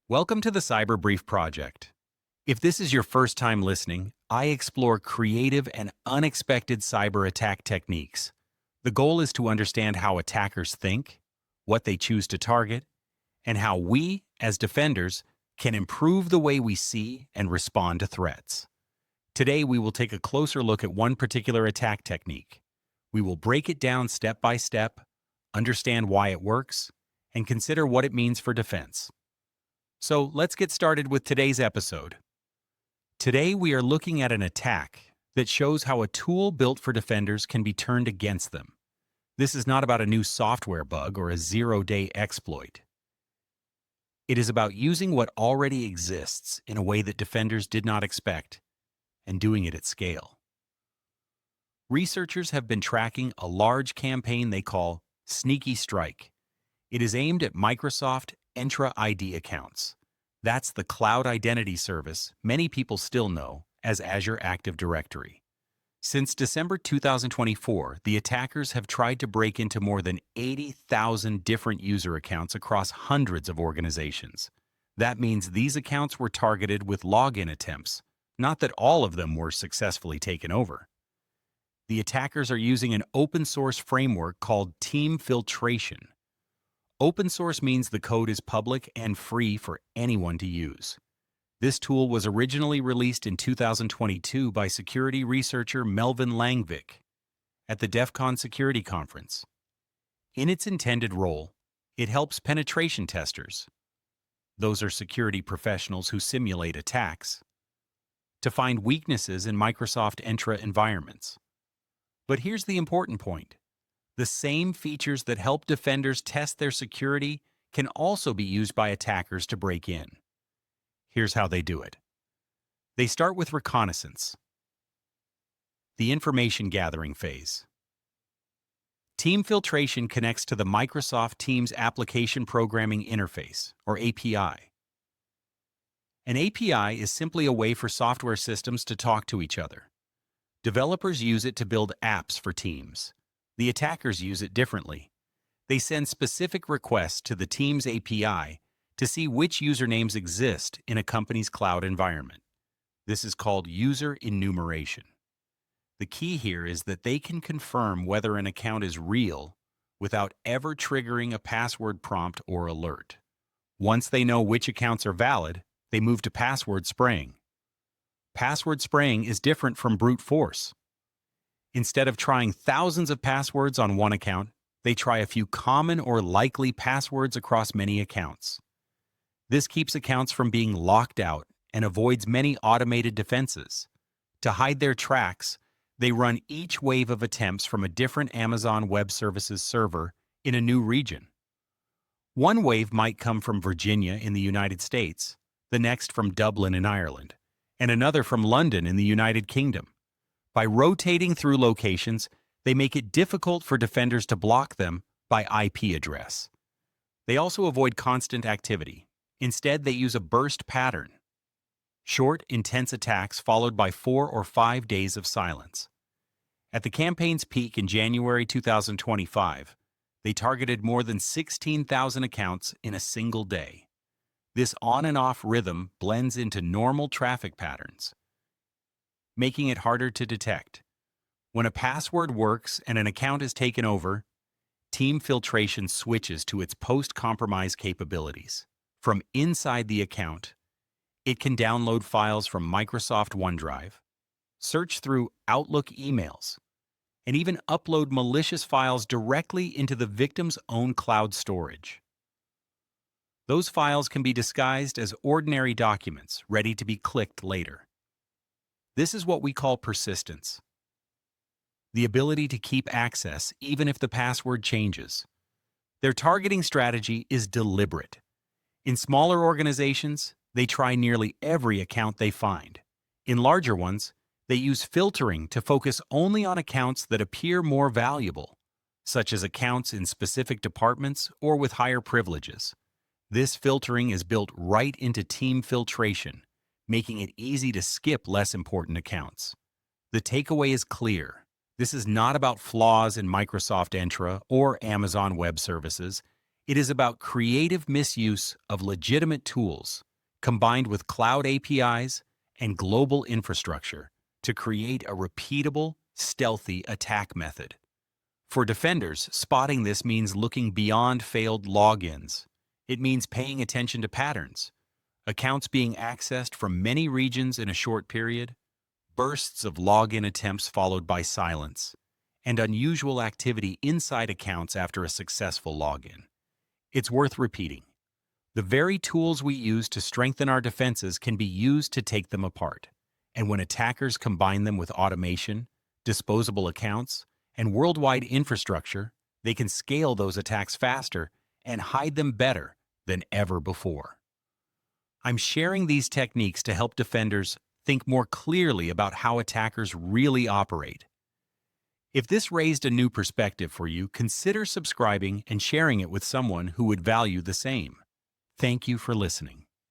Welcome to the CyberBrief Project. If this is your first time listening, I explore creative and unexpected cyber attack techniques. The goal is to understand how attackers think, what they choose to target, and how we, as defenders, can improve the way we see and respond to threats. Today, we will take a closer look at one particular attack technique. We will break it down step by step, understand why it works, and consider what it means for defense. So let's get started with today's episode. Today we are looking at an attack that shows how a tool built for defenders can be turned against them. This is not about a new software bug or a zero-day exploit. It is about using what already exists in a way that defenders did not expect and doing it at scale. Researchers have been tracking a large campaign they call Sneaky Strike. It is aimed at Microsoft Entra ID accounts. That's the cloud identity service many people still know as Azure Active Directory. Since December 2024, the attackers have tried to break into more than 80,000 different user accounts across hundreds of organizations. That means these accounts were targeted with login attempts, not that all of them were successfully taken over. The attackers are using an open-source framework called TeamFiltration. Open source means the code is public and free for anyone to use. This tool was originally released in 2022 by security researcher Melvin Langvik at the DEF CON Security Conference. In its intended role, it helps penetration testers, those are security professionals who simulate attacks, to find weaknesses in Microsoft Entra environments. But here's the important point. The same features that help defenders test their security can also be used by attackers to break in. Here's how they do it. They start with reconnaissance, the information gathering phase. Team filtration connects to the Microsoft Teams Application Programming Interface, or API. An API is simply a way for software systems to talk to each other. Developers use it to build apps for teams. The attackers use it differently. They send specific requests to the Teams API to see which usernames exist in a company's cloud environment. This is called user enumeration. The key here is that they can confirm whether an account is real without ever triggering a password prompt or alert. Once they know which accounts are valid, they move to password spraying. Password spraying is different from brute force. Instead of trying thousands of passwords on one account, they try a few common or likely passwords across many accounts. This keeps accounts from being locked out and avoids many automated defenses. To hide their tracks, they run each wave of attempts from a different Amazon Web Services server in a new region. One wave might come from Virginia in the United States, the next from Dublin in Ireland, and another from London in the United Kingdom. By rotating through locations, they make it difficult for defenders to block them by IP address. They also avoid constant activity. Instead, they use a burst pattern. Short, intense attacks followed by 4 or 5 days of silence. At the campaign's peak in January 2025, they targeted more than 16,000 accounts in a single day. This on and off rhythm blends into normal traffic patterns, making it harder to detect. When a password works and an account is taken over, Team Filtration switches to its post-compromise capabilities. From inside the account, it can download files from Microsoft OneDrive, search through Outlook emails, and even upload malicious files directly into the victim's own cloud storage. Those files can be disguised as ordinary documents ready to be clicked later. This is what we call persistence. The ability to keep access even if the password changes. Their targeting strategy is deliberate. In smaller organizations, they try nearly every account they find. In larger ones, they use filtering to focus only on accounts that appear more valuable, such as accounts in specific departments or with higher privileges. This filtering is built right into Team Filtration, making it easy to skip less important accounts. The takeaway is clear. This is not about flaws in Microsoft Entra or Amazon Web Services. It is about creative misuse of legitimate tools, combined with cloud APIs and global infrastructure to create a repeatable, stealthy attack method. For defenders, spotting this means looking beyond failed logins. It means paying attention to patterns, accounts being accessed from many regions in a short period, bursts of login attempts followed by silence, and unusual activity inside accounts after a successful login. It's worth repeating. The very tools we use to strengthen our defenses can be used to take them apart. And when attackers combine them with automation, disposable accounts, and worldwide infrastructure, they can scale those attacks faster and hide them better than ever before. I'm sharing these techniques to help defenders think more clearly about how attackers really operate. If this raised a new perspective for you, consider subscribing and sharing it with someone who would value the same. Thank you for listening.